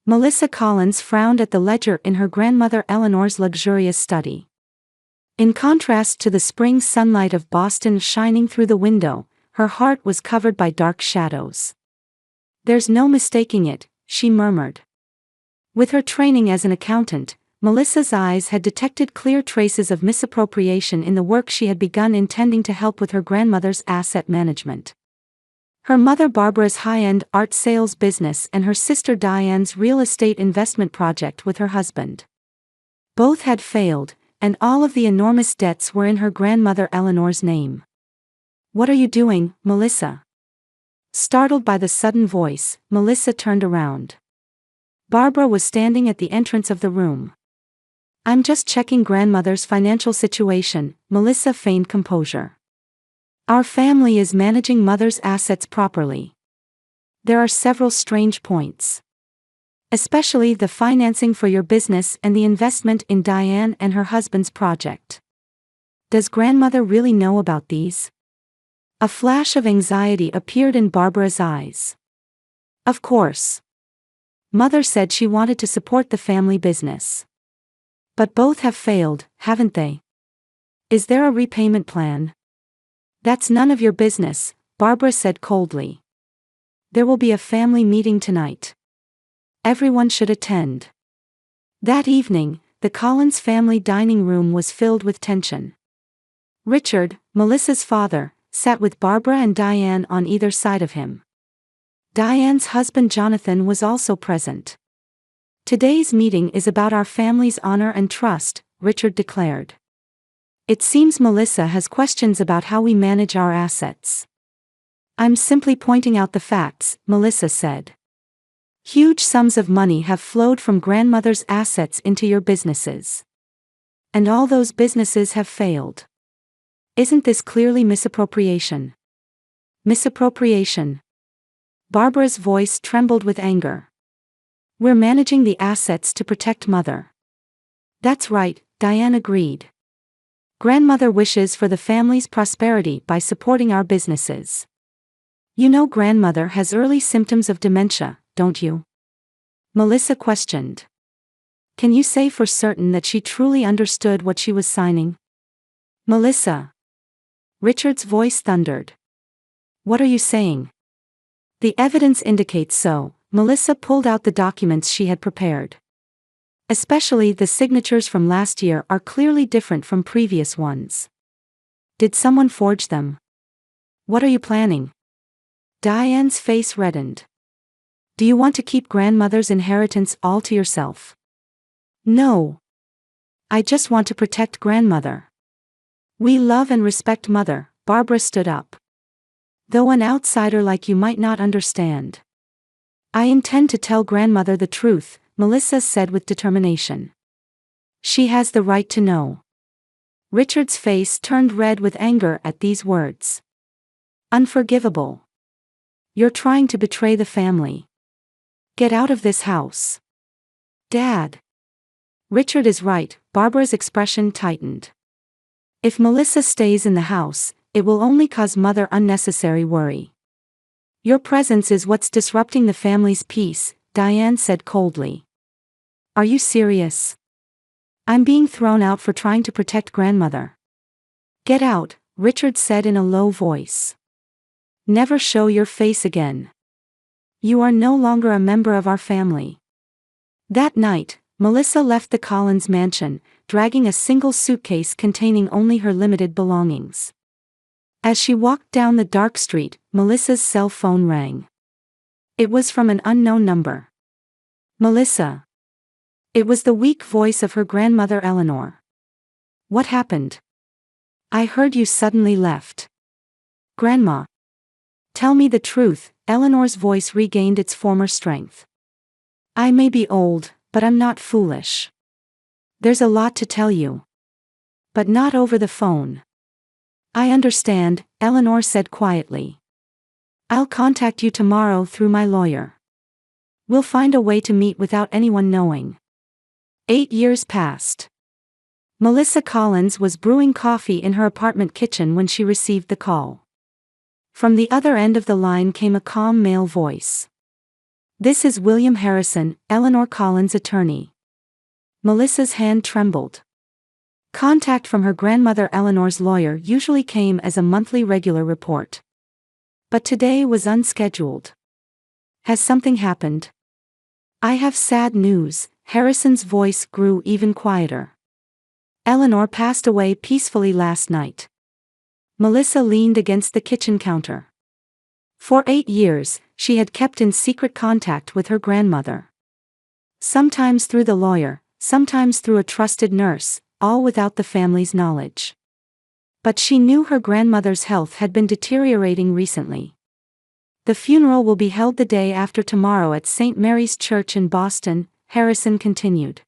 Melissa Collins frowned at the ledger in her grandmother Eleanor's luxurious study. In contrast to the spring sunlight of Boston shining through the window, her heart was covered by dark shadows. "There's no mistaking it," she murmured. With her training as an accountant, Melissa's eyes had detected clear traces of misappropriation in the work she had begun intending to help with her grandmother's asset management. Her mother Barbara's high-end art sales business and her sister Diane's real estate investment project with her husband. Both had failed, and all of the enormous debts were in her grandmother Eleanor's name. "What are you doing, Melissa?" Startled by the sudden voice, Melissa turned around. Barbara was standing at the entrance of the room. "I'm just checking grandmother's financial situation," Melissa feigned composure. "Our family is managing mother's assets properly. There are several strange points. Especially the financing for your business and the investment in Diane and her husband's project. Does grandmother really know about these?" A flash of anxiety appeared in Barbara's eyes. "Of course. Mother said she wanted to support the family business. But both have failed, haven't they? Is there a repayment plan?" "That's none of your business," Barbara said coldly. "There will be a family meeting tonight. Everyone should attend." That evening, the Collins family dining room was filled with tension. Richard, Melissa's father, sat with Barbara and Diane on either side of him. Diane's husband Jonathan was also present. "Today's meeting is about our family's honor and trust," Richard declared. "It seems Melissa has questions about how we manage our assets." "I'm simply pointing out the facts," Melissa said. "Huge sums of money have flowed from grandmother's assets into your businesses. And all those businesses have failed. Isn't this clearly misappropriation?" "Misappropriation?" Barbara's voice trembled with anger. "We're managing the assets to protect mother." "That's right," Diane agreed. "Grandmother wishes for the family's prosperity by supporting our businesses. You know grandmother has early symptoms of dementia, don't you?" Melissa questioned. "Can you say for certain that she truly understood what she was signing?" "Melissa." Richard's voice thundered. "What are you saying?" "The evidence indicates so." Melissa pulled out the documents she had prepared. "Especially the signatures from last year are clearly different from previous ones. Did someone forge them? What are you planning?" Diane's face reddened. "Do you want to keep grandmother's inheritance all to yourself?" "No. I just want to protect grandmother. We love and respect mother." Barbara stood up. "Though an outsider like you might not understand. I intend to tell grandmother the truth," Melissa said with determination. "She has the right to know." Richard's face turned red with anger at these words. "Unforgivable. You're trying to betray the family. Get out of this house." "Dad." "Richard is right." Barbara's expression tightened. "If Melissa stays in the house, it will only cause mother unnecessary worry. Your presence is what's disrupting the family's peace," Diane said coldly. "Are you serious? I'm being thrown out for trying to protect grandmother." "Get out," Richard said in a low voice. "Never show your face again. You are no longer a member of our family." That night, Melissa left the Collins mansion, dragging a single suitcase containing only her limited belongings. As she walked down the dark street, Melissa's cell phone rang. It was from an unknown number. "Melissa." It was the weak voice of her grandmother Eleanor. "What happened?" "I heard you suddenly left." "Grandma. Tell me the truth." Eleanor's voice regained its former strength. "I may be old, but I'm not foolish. There's a lot to tell you. But not over the phone." "I understand," Eleanor said quietly. "I'll contact you tomorrow through my lawyer. We'll find a way to meet without anyone knowing." 8 years passed. Melissa Collins was brewing coffee in her apartment kitchen when she received the call. From the other end of the line came a calm male voice. This is William Harrison, Eleanor Collins' attorney. Melissa's hand trembled. Contact from her grandmother Eleanor's lawyer usually came as a monthly regular report. But today was unscheduled. Has something happened? I have sad news. Harrison's voice grew even quieter. Eleanor passed away peacefully last night. Melissa leaned against the kitchen counter. For 8 years, she had kept in secret contact with her grandmother. Sometimes through the lawyer, sometimes through a trusted nurse, all without the family's knowledge. But she knew her grandmother's health had been deteriorating recently. The funeral will be held the day after tomorrow at St. Mary's Church in Boston, Harrison continued.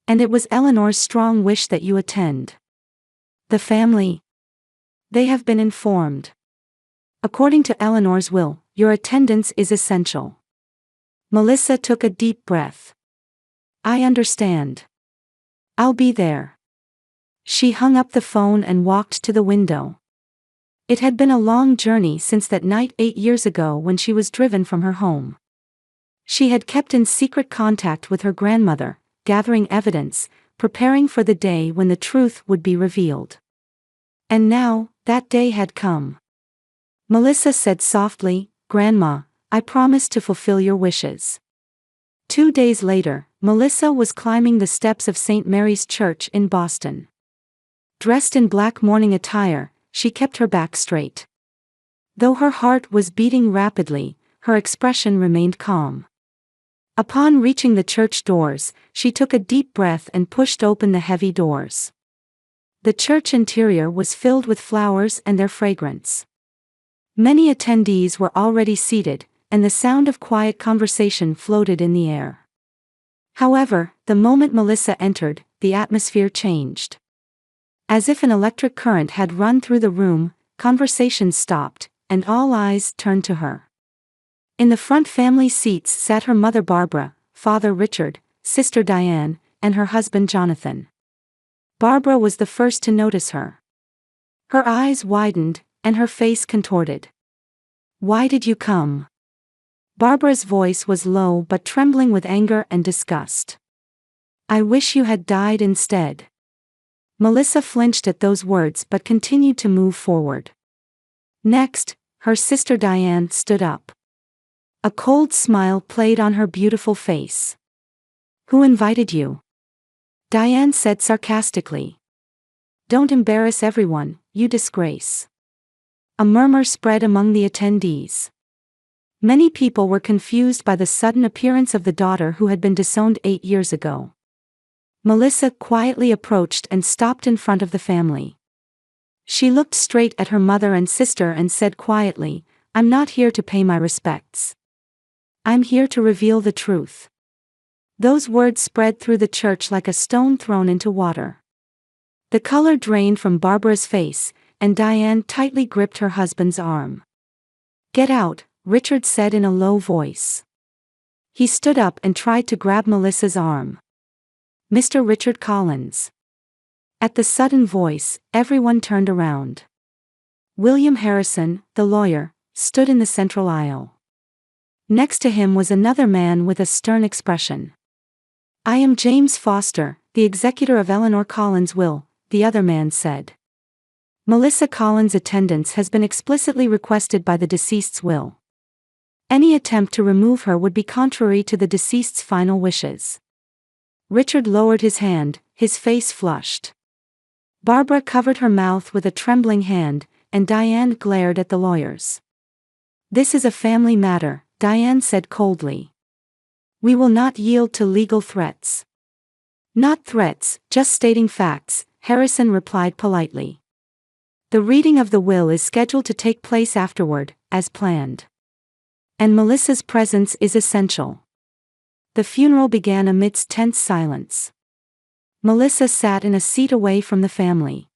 And it was Eleanor's strong wish that you attend. The family? They have been informed. According to Eleanor's will, your attendance is essential. Melissa took a deep breath. I understand. I'll be there. She hung up the phone and walked to the window. It had been a long journey since that night 8 years ago when she was driven from her home. She had kept in secret contact with her grandmother, gathering evidence, preparing for the day when the truth would be revealed. And now, that day had come. Melissa said softly, Grandma, I promise to fulfill your wishes. 2 days later, Melissa was climbing the steps of St. Mary's Church in Boston. Dressed in black mourning attire, she kept her back straight. Though her heart was beating rapidly, her expression remained calm. Upon reaching the church doors, she took a deep breath and pushed open the heavy doors. The church interior was filled with flowers and their fragrance. Many attendees were already seated, and the sound of quiet conversation floated in the air. However, the moment Melissa entered, the atmosphere changed. As if an electric current had run through the room, conversations stopped, and all eyes turned to her. In the front family seats sat her mother Barbara, father Richard, sister Diane, and her husband Jonathan. Barbara was the first to notice her. Her eyes widened, and her face contorted. Why did you come? Barbara's voice was low but trembling with anger and disgust. I wish you had died instead. Melissa flinched at those words but continued to move forward. Next, her sister Diane stood up. A cold smile played on her beautiful face. Who invited you? Diane said sarcastically. Don't embarrass everyone, you disgrace. A murmur spread among the attendees. Many people were confused by the sudden appearance of the daughter who had been disowned 8 years ago. Melissa quietly approached and stopped in front of the family. She looked straight at her mother and sister and said quietly, I'm not here to pay my respects. I'm here to reveal the truth. Those words spread through the church like a stone thrown into water. The color drained from Barbara's face, and Diane tightly gripped her husband's arm. Get out, Richard said in a low voice. He stood up and tried to grab Melissa's arm. Mr. Richard Collins. At the sudden voice, everyone turned around. William Harrison, the lawyer, stood in the central aisle. Next to him was another man with a stern expression. I am James Foster, the executor of Eleanor Collins' will, the other man said. Melissa Collins' attendance has been explicitly requested by the deceased's will. Any attempt to remove her would be contrary to the deceased's final wishes. Richard lowered his hand, his face flushed. Barbara covered her mouth with a trembling hand, and Diane glared at the lawyers. This is a family matter, Diane said coldly. We will not yield to legal threats. Not threats, just stating facts, Harrison replied politely. The reading of the will is scheduled to take place afterward, as planned. And Melissa's presence is essential. The funeral began amidst tense silence. Melissa sat in a seat away from the family.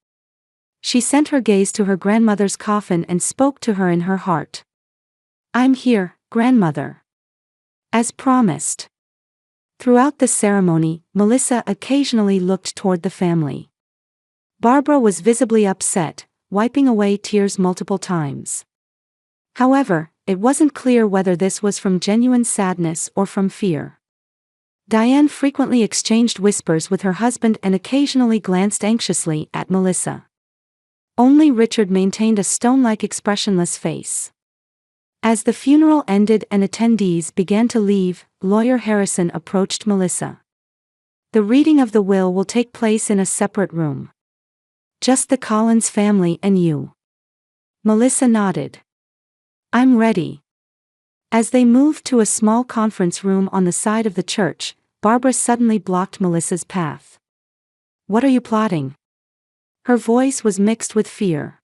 She sent her gaze to her grandmother's coffin and spoke to her in her heart. I'm here, grandmother. As promised. Throughout the ceremony, Melissa occasionally looked toward the family. Barbara was visibly upset, wiping away tears multiple times. However, it wasn't clear whether this was from genuine sadness or from fear. Diane frequently exchanged whispers with her husband and occasionally glanced anxiously at Melissa. Only Richard maintained a stone-like expressionless face. As the funeral ended and attendees began to leave, Lawyer Harrison approached Melissa. "The reading of the will take place in a separate room. Just the Collins family and you." Melissa nodded. "I'm ready." As they moved to a small conference room on the side of the church, Barbara suddenly blocked Melissa's path. "What are you plotting?" Her voice was mixed with fear.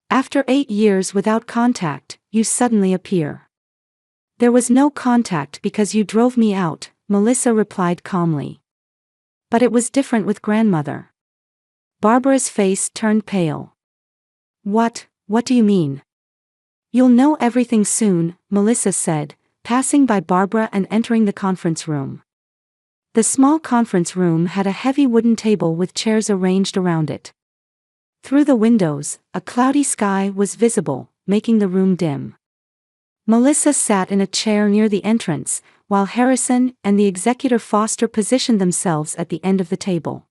"After 8 years without contact, you suddenly appear." "There was no contact because you drove me out," Melissa replied calmly. "But it was different with grandmother." Barbara's face turned pale. What do you mean?" "You'll know everything soon," Melissa said, passing by Barbara and entering the conference room. The small conference room had a heavy wooden table with chairs arranged around it. Through the windows, a cloudy sky was visible, making the room dim. Melissa sat in a chair near the entrance, while Harrison and the executor Foster positioned themselves at the end of the table.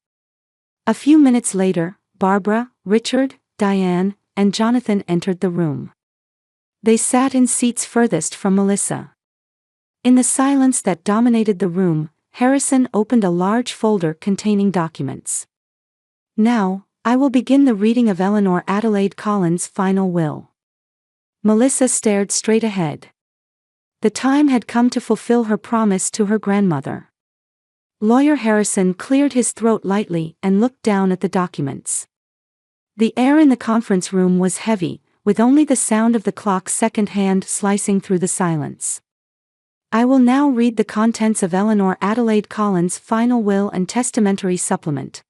A few minutes later, Barbara, Richard, Diane, and Jonathan entered the room. They sat in seats furthest from Melissa. In the silence that dominated the room, Harrison opened a large folder containing documents. "Now, I will begin the reading of Eleanor Adelaide Collins' final will." Melissa stared straight ahead. The time had come to fulfill her promise to her grandmother. Lawyer Harrison cleared his throat lightly and looked down at the documents. The air in the conference room was heavy, with only the sound of the clock's second hand slicing through the silence. "I will now read the contents of Eleanor Adelaide Collins' final will and testamentary supplement."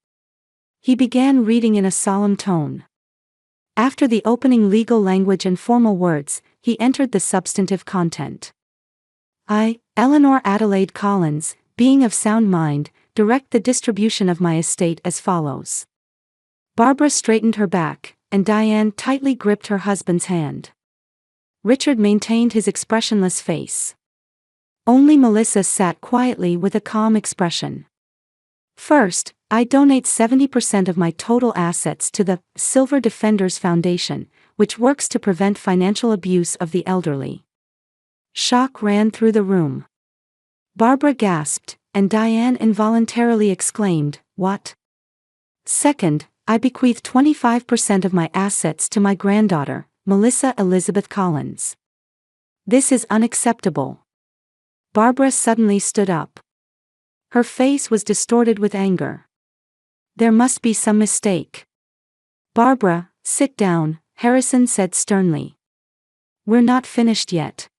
He began reading in a solemn tone. After the opening legal language and formal words, he entered the substantive content. "I, Eleanor Adelaide Collins, being of sound mind, direct the distribution of my estate as follows." Barbara straightened her back, and Diane tightly gripped her husband's hand. Richard maintained his expressionless face. Only Melissa sat quietly with a calm expression. "First, I donate 70% of my total assets to the Silver Defenders Foundation, which works to prevent financial abuse of the elderly." Shock ran through the room. Barbara gasped, and Diane involuntarily exclaimed, "What?" "Second, I bequeath 25% of my assets to my granddaughter, Melissa Elizabeth Collins." "This is unacceptable." Barbara suddenly stood up. Her face was distorted with anger. "There must be some mistake." "Barbara, sit down," Harrison said sternly. "We're not finished yet."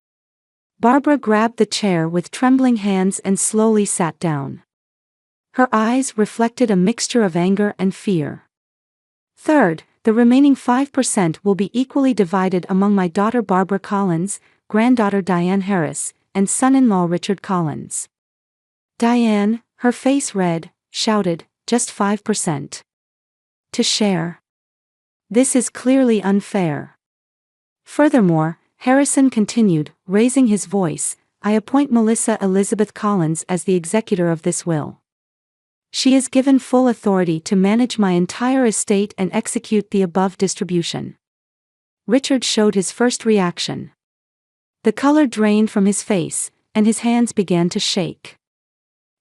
Barbara grabbed the chair with trembling hands and slowly sat down. Her eyes reflected a mixture of anger and fear. "Third, the remaining 5% will be equally divided among my daughter Barbara Collins, granddaughter Diane Harris, and son-in-law Richard Collins." Diane, her face red, shouted, "Just 5%? To share? This is clearly unfair." Furthermore, Harrison continued, raising his voice, "I appoint Melissa Elizabeth Collins as the executor of this will. She is given full authority to manage my entire estate and execute the above distribution." Richard showed his first reaction. The color drained from his face, and his hands began to shake.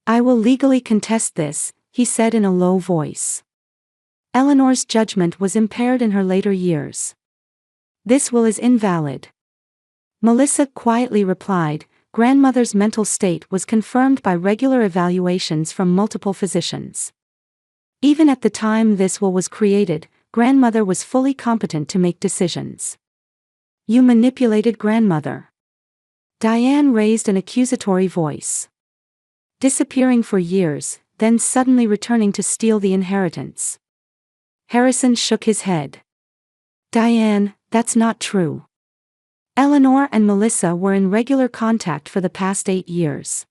"I will legally contest this," he said in a low voice. "Eleanor's judgment was impaired in her later years. This will is invalid." Melissa quietly replied, "Grandmother's mental state was confirmed by regular evaluations from multiple physicians. Even at the time this will was created, grandmother was fully competent to make decisions." "You manipulated grandmother." Diane raised an accusatory voice. "Disappearing for years, then suddenly returning to steal the inheritance." Harrison shook his head. "Diane, that's not true. Eleanor and Melissa were in regular contact for the past 8 years."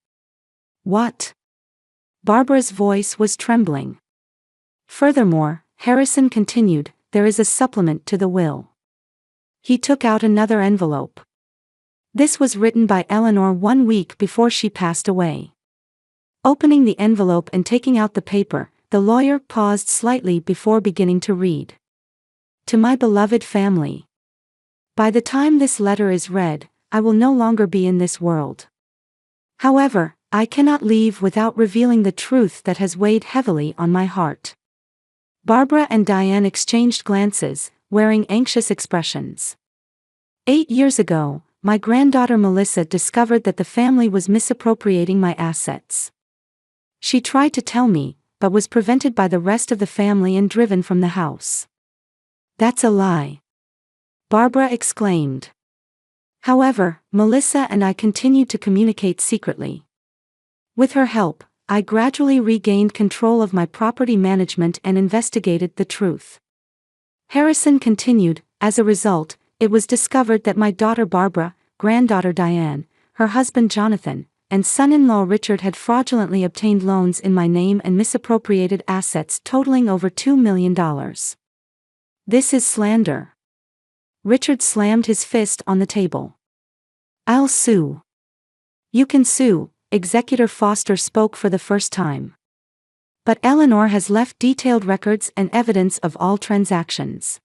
"What?" Barbara's voice was trembling. "Furthermore," Harrison continued, "there is a supplement to the will." He took out another envelope. This was written by Eleanor 1 week before she passed away. Opening the envelope and taking out the paper, the lawyer paused slightly before beginning to read. To my beloved family. By the time this letter is read, I will no longer be in this world. However, I cannot leave without revealing the truth that has weighed heavily on my heart. Barbara and Diane exchanged glances, wearing anxious expressions. 8 years ago, my granddaughter Melissa discovered that the family was misappropriating my assets. She tried to tell me, but was prevented by the rest of the family and driven from the house. That's a lie, Barbara exclaimed. However, Melissa and I continued to communicate secretly. With her help, I gradually regained control of my property management and investigated the truth. Harrison continued. As a result, it was discovered that my daughter Barbara, granddaughter Diane, her husband Jonathan, and son-in-law Richard had fraudulently obtained loans in my name and misappropriated assets totaling over $2 million. This is slander. Richard slammed his fist on the table. I'll sue. You can sue, Executor Foster spoke for the first time. But Eleanor has left detailed records and evidence of all transactions.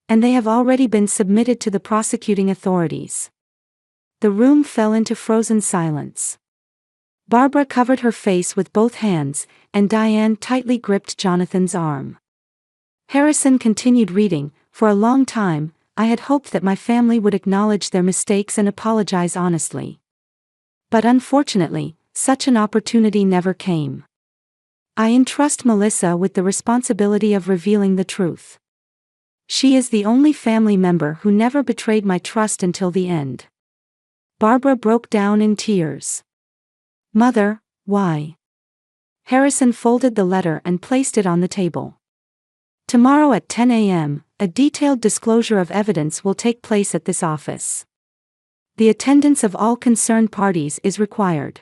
And they have already been submitted to the prosecuting authorities. The room fell into frozen silence. Barbara covered her face with both hands, and Diane tightly gripped Jonathan's arm. Harrison continued reading. For a long time, I had hoped that my family would acknowledge their mistakes and apologize honestly. But unfortunately, such an opportunity never came. I entrust Melissa with the responsibility of revealing the truth. She is the only family member who never betrayed my trust until the end. Barbara broke down in tears. Mother, why? Harrison folded the letter and placed it on the table. Tomorrow at 10 a.m., a detailed disclosure of evidence will take place at this office. The attendance of all concerned parties is required.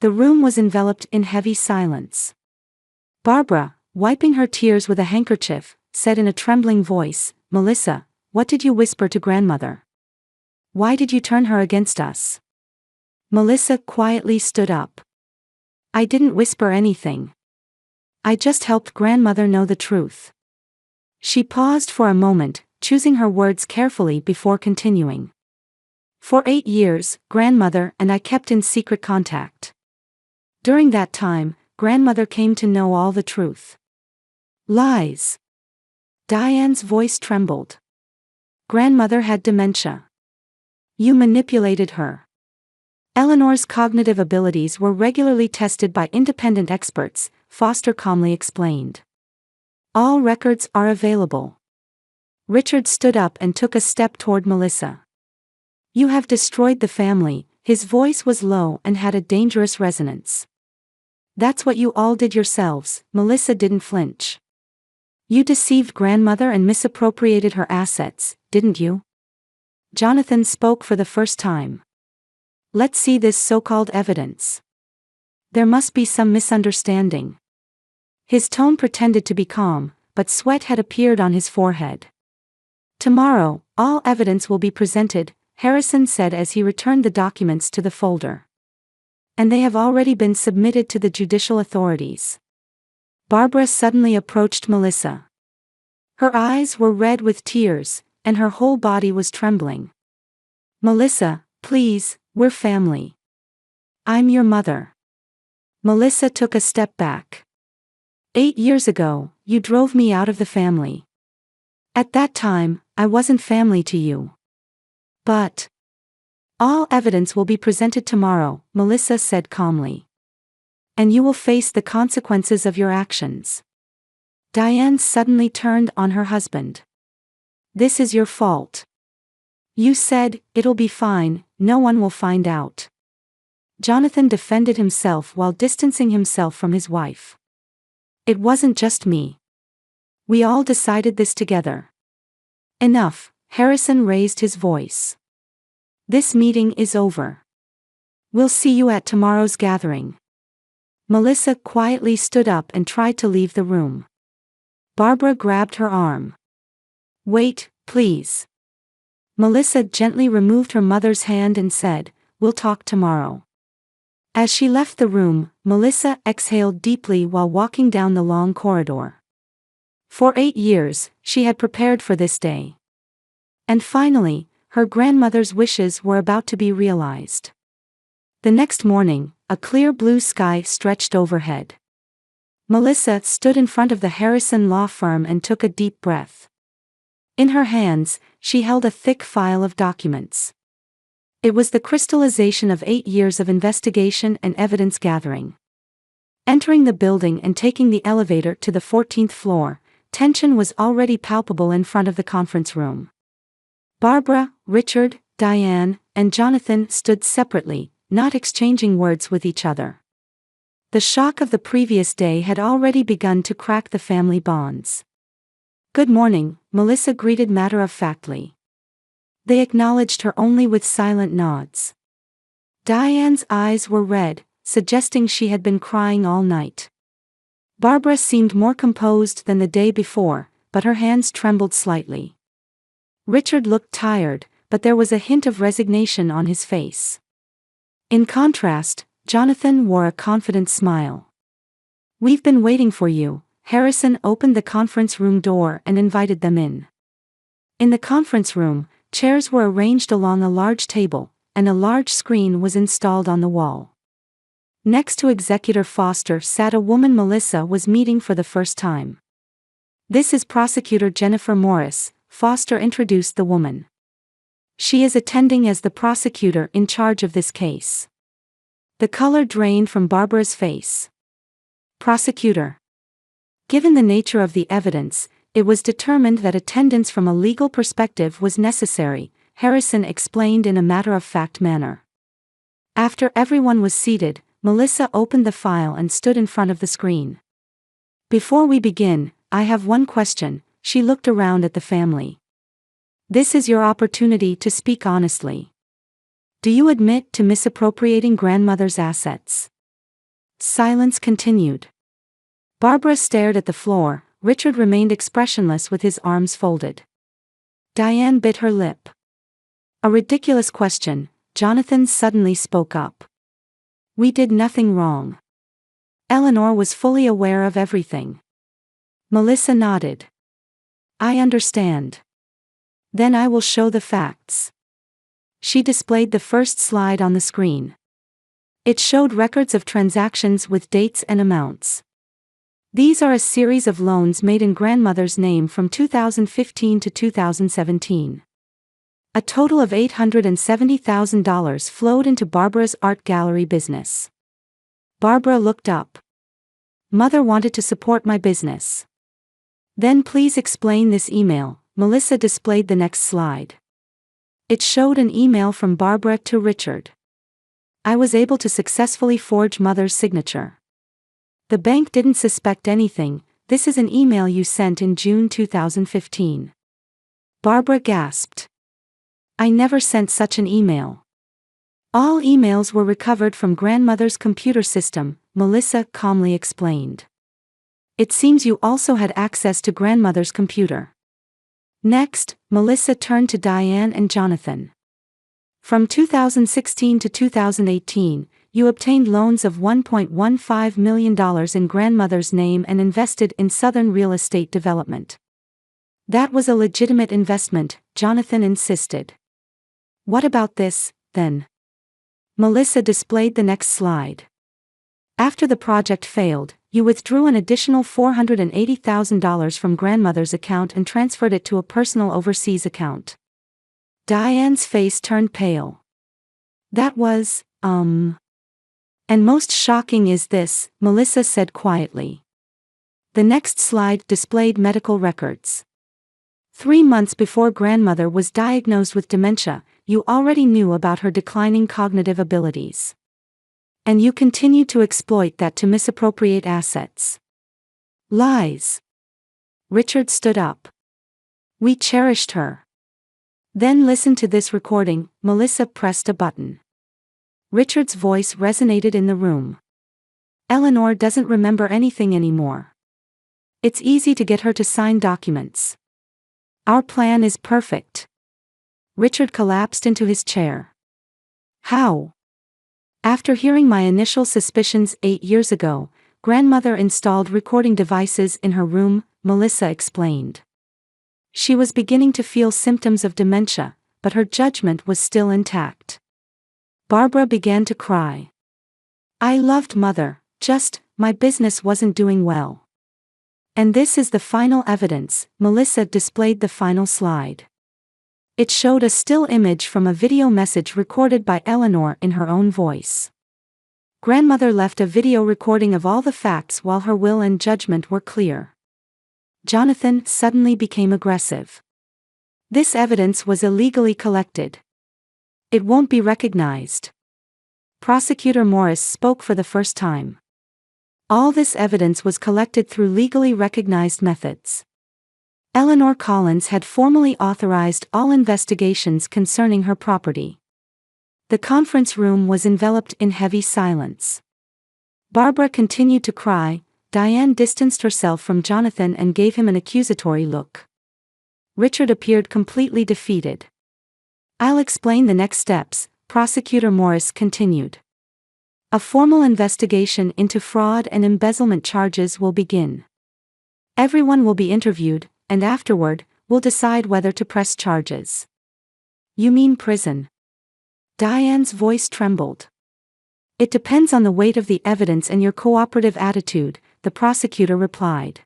The room was enveloped in heavy silence. Barbara, wiping her tears with a handkerchief, said in a trembling voice, Melissa, what did you whisper to grandmother? Why did you turn her against us? Melissa quietly stood up. I didn't whisper anything. I just helped grandmother know the truth. She paused for a moment, choosing her words carefully before continuing. For 8 years, grandmother and I kept in secret contact. During that time, grandmother came to know all the truth. Lies. Diane's voice trembled. Grandmother had dementia. You manipulated her. Eleanor's cognitive abilities were regularly tested by independent experts, Foster calmly explained. All records are available. Richard stood up and took a step toward Melissa. You have destroyed the family. His voice was low and had a dangerous resonance. That's what you all did yourselves. Melissa didn't flinch. You deceived grandmother and misappropriated her assets, didn't you? Jonathan spoke for the first time. Let's see this so-called evidence. There must be some misunderstanding. His tone pretended to be calm, but sweat had appeared on his forehead. Tomorrow, all evidence will be presented, Harrison said as he returned the documents to the folder. And they have already been submitted to the judicial authorities. Barbara suddenly approached Melissa. Her eyes were red with tears, and her whole body was trembling. Melissa, please, we're family. I'm your mother. Melissa took a step back. 8 years ago, you drove me out of the family. At that time, I wasn't family to you. But all evidence will be presented tomorrow, Melissa said calmly. And you will face the consequences of your actions. Diane suddenly turned on her husband. This is your fault. You said, it'll be fine, no one will find out. Jonathan defended himself while distancing himself from his wife. It wasn't just me. We all decided this together. Enough, Harrison raised his voice. This meeting is over. We'll see you at tomorrow's gathering. Melissa quietly stood up and tried to leave the room. Barbara grabbed her arm. Wait, please. Melissa gently removed her mother's hand and said, "We'll talk tomorrow." As she left the room, Melissa exhaled deeply while walking down the long corridor. For 8 years, she had prepared for this day. And finally, her grandmother's wishes were about to be realized. The next morning, a clear blue sky stretched overhead. Melissa stood in front of the Harrison law firm and took a deep breath. In her hands, she held a thick file of documents. It was the crystallization of 8 years of investigation and evidence gathering. Entering the building and taking the elevator to the 14th floor, tension was already palpable in front of the conference room. Barbara, Richard, Diane, and Jonathan stood separately, not exchanging words with each other. The shock of the previous day had already begun to crack the family bonds. "Good morning," Melissa greeted matter-of-factly. They acknowledged her only with silent nods. Diane's eyes were red, suggesting she had been crying all night. Barbara seemed more composed than the day before, but her hands trembled slightly. Richard looked tired, but there was a hint of resignation on his face. In contrast, Jonathan wore a confident smile. "We've been waiting for you." Harrison opened the conference room door and invited them in. In the conference room, chairs were arranged along a large table, and a large screen was installed on the wall. Next to Executor Foster sat a woman Melissa was meeting for the first time. "This is Prosecutor Jennifer Morris," Foster introduced the woman. "She is attending as the prosecutor in charge of this case." The color drained from Barbara's face. "Prosecutor." Given the nature of the evidence, it was determined that attendance from a legal perspective was necessary, Harrison explained in a matter-of-fact manner. After everyone was seated, Melissa opened the file and stood in front of the screen. "Before we begin, I have one question," she looked around at the family. "This is your opportunity to speak honestly. Do you admit to misappropriating grandmother's assets?" Silence continued. Barbara stared at the floor. Richard remained expressionless with his arms folded. Diane bit her lip. "A ridiculous question," Jonathan suddenly spoke up. "We did nothing wrong. Eleanor was fully aware of everything." Melissa nodded. "I understand. Then I will show the facts." She displayed the first slide on the screen. It showed records of transactions with dates and amounts. These are a series of loans made in grandmother's name from 2015 to 2017. A total of $870,000 flowed into Barbara's art gallery business. Barbara looked up. "Mother wanted to support my business." "Then please explain this email." Melissa displayed the next slide. It showed an email from Barbara to Richard. "I was able to successfully forge Mother's signature. The bank didn't suspect anything. This is an email you sent in June 2015. Barbara gasped. "I never sent such an email." "All emails were recovered from grandmother's computer system," Melissa calmly explained. "It seems you also had access to grandmother's computer." Next, Melissa turned to Diane and Jonathan. "From 2016 to 2018, you obtained loans of $1.15 million in grandmother's name and invested in Southern real estate development. That was a legitimate investment," Jonathan insisted. "What about this, then?" Melissa displayed the next slide. "After the project failed, you withdrew an additional $480,000 from grandmother's account and transferred it to a personal overseas account." Diane's face turned pale. "That was, And most shocking is this," Melissa said quietly. The next slide displayed medical records. 3 months before grandmother was diagnosed with dementia, you already knew about her declining cognitive abilities. And you continued to exploit that to misappropriate assets. Lies. Richard stood up. "We cherished her." "Then listen to this recording." Melissa pressed a button. Richard's voice resonated in the room. "Eleanor doesn't remember anything anymore. It's easy to get her to sign documents. Our plan is perfect. Richard collapsed into his chair. How? After hearing my initial suspicions 8 years ago, grandmother installed recording devices in her room, Melissa explained. She was beginning to feel symptoms of dementia, but her judgment was still intact. Barbara began to cry. I loved Mother, just, my business wasn't doing well. And this is the final evidence. Melissa displayed the final slide. It showed a still image from a video message recorded by Eleanor in her own voice. Grandmother left a video recording of all the facts while her will and judgment were clear. Jonathan suddenly became aggressive. This evidence was illegally collected. It won't be recognized. Prosecutor Morris spoke for the first time. All this evidence was collected through legally recognized methods. Eleanor Collins had formally authorized all investigations concerning her property. The conference room was enveloped in heavy silence. Barbara continued to cry. Diane distanced herself from Jonathan and gave him an accusatory look. Richard appeared completely defeated. I'll explain the next steps, Prosecutor Morris continued. A formal investigation into fraud and embezzlement charges will begin. Everyone will be interviewed, and afterward, we'll decide whether to press charges. You mean prison? Diane's voice trembled. It depends on the weight of the evidence and your cooperative attitude, the prosecutor replied.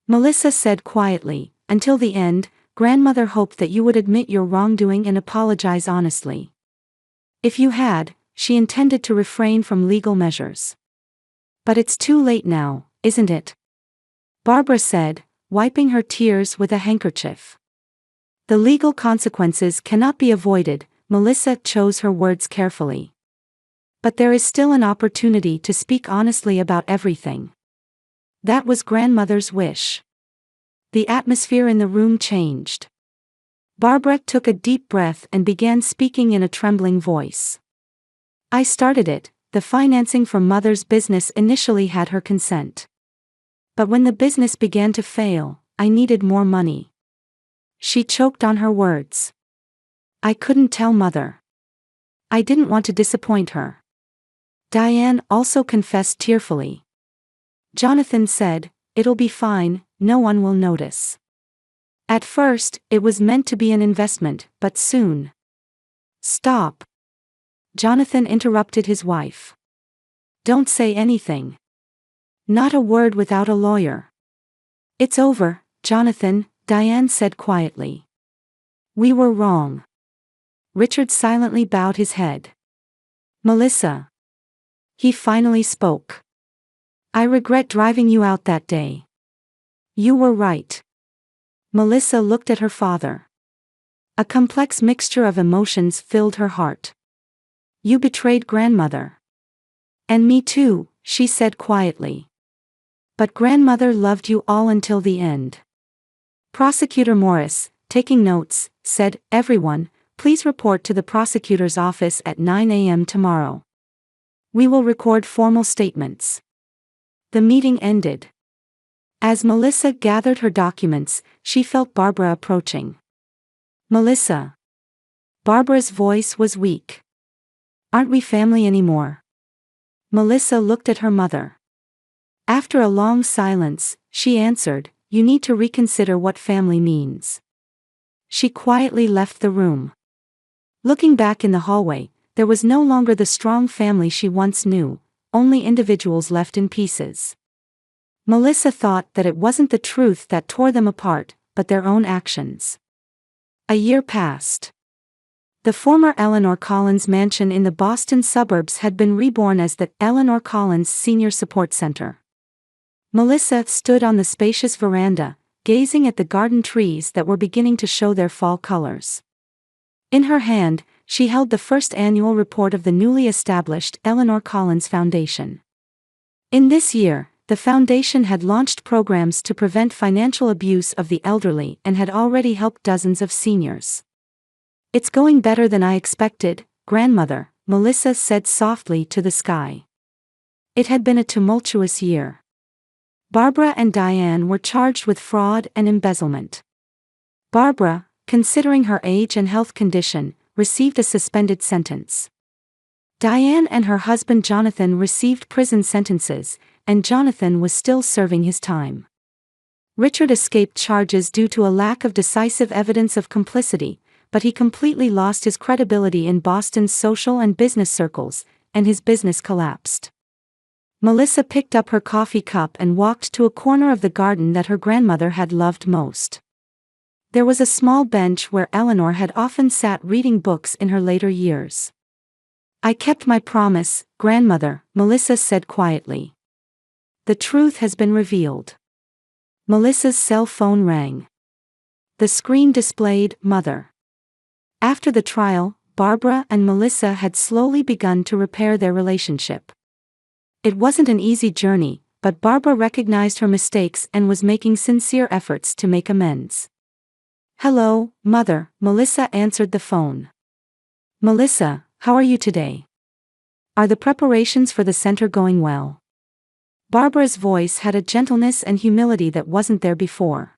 Melissa said quietly, until the end, grandmother hoped that you would admit your wrongdoing and apologize honestly. If you had, she intended to refrain from legal measures. But it's too late now, isn't it? Barbara said, wiping her tears with a handkerchief. The legal consequences cannot be avoided. Melissa chose her words carefully. But there is still an opportunity to speak honestly about everything. That was grandmother's wish. The atmosphere in the room changed. Barbara took a deep breath and began speaking in a trembling voice. I started it. The financing for Mother's business initially had her consent. But when the business began to fail, I needed more money. She choked on her words. I couldn't tell Mother. I didn't want to disappoint her. Diane also confessed tearfully. Jonathan said, it'll be fine, no one will notice. At first, it was meant to be an investment, but soon. Stop. Jonathan interrupted his wife. Don't say anything. Not a word without a lawyer. It's over, Jonathan, Diane said quietly. We were wrong. Richard silently bowed his head. Melissa. He finally spoke. I regret driving you out that day. You were right. Melissa looked at her father. A complex mixture of emotions filled her heart. You betrayed grandmother. And me too, she said quietly. But grandmother loved you all until the end. Prosecutor Morris, taking notes, said, everyone, please report to the prosecutor's office at 9 a.m. tomorrow. We will record formal statements. The meeting ended. As Melissa gathered her documents, she felt Barbara approaching. Melissa. Barbara's voice was weak. Aren't we family anymore? Melissa looked at her mother. After a long silence, she answered, you need to reconsider what family means. She quietly left the room. Looking back in the hallway, there was no longer the strong family she once knew, only individuals left in pieces. Melissa thought that it wasn't the truth that tore them apart, but their own actions. A year passed. The former Eleanor Collins mansion in the Boston suburbs had been reborn as the Eleanor Collins Senior Support Center. Melissa stood on the spacious veranda, gazing at the garden trees that were beginning to show their fall colors. In her hand, she held the first annual report of the newly established Eleanor Collins Foundation. In this year, the foundation had launched programs to prevent financial abuse of the elderly and had already helped dozens of seniors. It's going better than I expected, grandmother, Melissa said softly to the sky. It had been a tumultuous year. Barbara and Diane were charged with fraud and embezzlement. Barbara, considering her age and health condition, received a suspended sentence. Diane and her husband Jonathan received prison sentences, and Jonathan was still serving his time. Richard escaped charges due to a lack of decisive evidence of complicity, but he completely lost his credibility in Boston's social and business circles, and his business collapsed. Melissa picked up her coffee cup and walked to a corner of the garden that her grandmother had loved most. There was a small bench where Eleanor had often sat reading books in her later years. "I kept my promise, grandmother," Melissa said quietly. "The truth has been revealed." Melissa's cell phone rang. The screen displayed "Mother." After the trial, Barbara and Melissa had slowly begun to repair their relationship. It wasn't an easy journey, but Barbara recognized her mistakes and was making sincere efforts to make amends. "Hello, Mother," Melissa answered the phone. "Melissa, how are you today? Are the preparations for the center going well?" Barbara's voice had a gentleness and humility that wasn't there before.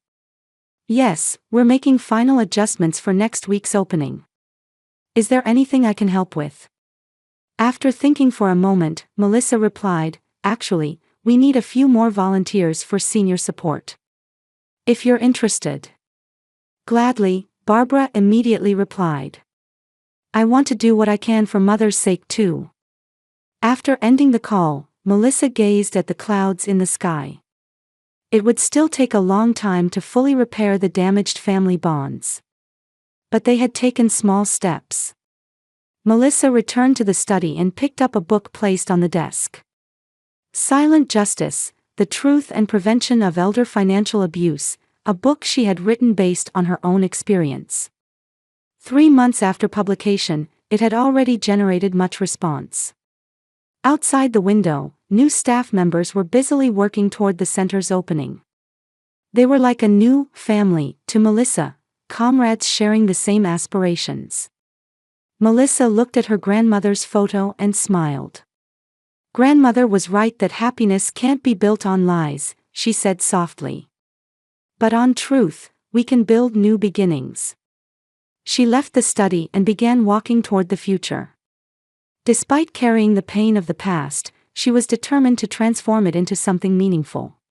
"Yes, we're making final adjustments for next week's opening. Is there anything I can help with?" After thinking for a moment, Melissa replied, "Actually, we need a few more volunteers for senior support. If you're interested." "Gladly," Barbara immediately replied. "I want to do what I can for Mother's sake too." After ending the call, Melissa gazed at the clouds in the sky. It would still take a long time to fully repair the damaged family bonds. But they had taken small steps. Melissa returned to the study and picked up a book placed on the desk. Silent Justice, The Truth and Prevention of Elder Financial Abuse, a book she had written based on her own experience. 3 months after publication, it had already generated much response. Outside the window, new staff members were busily working toward the center's opening. They were like a new family to Melissa, comrades sharing the same aspirations. Melissa looked at her grandmother's photo and smiled. "Grandmother was right that happiness can't be built on lies," she said softly. "But on truth, we can build new beginnings." She left the study and began walking toward the future. Despite carrying the pain of the past, she was determined to transform it into something meaningful.